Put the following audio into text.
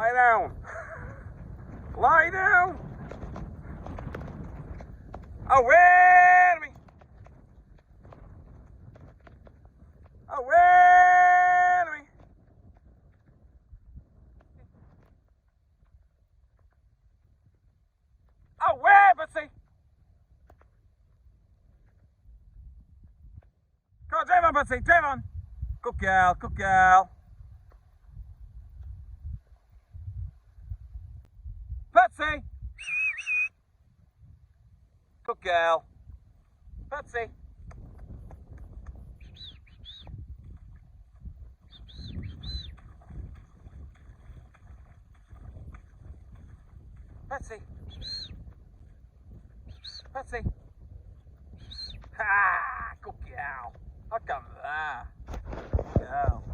Lie down. Lie down. Away me. Away me. Away, Patsy. Come on, drive on, Patsy, drive on. Good girl, good girl. Patsy. Good girl. Patsy. Patsy. Patsy. Ha! Good girl. How come that? Good girl.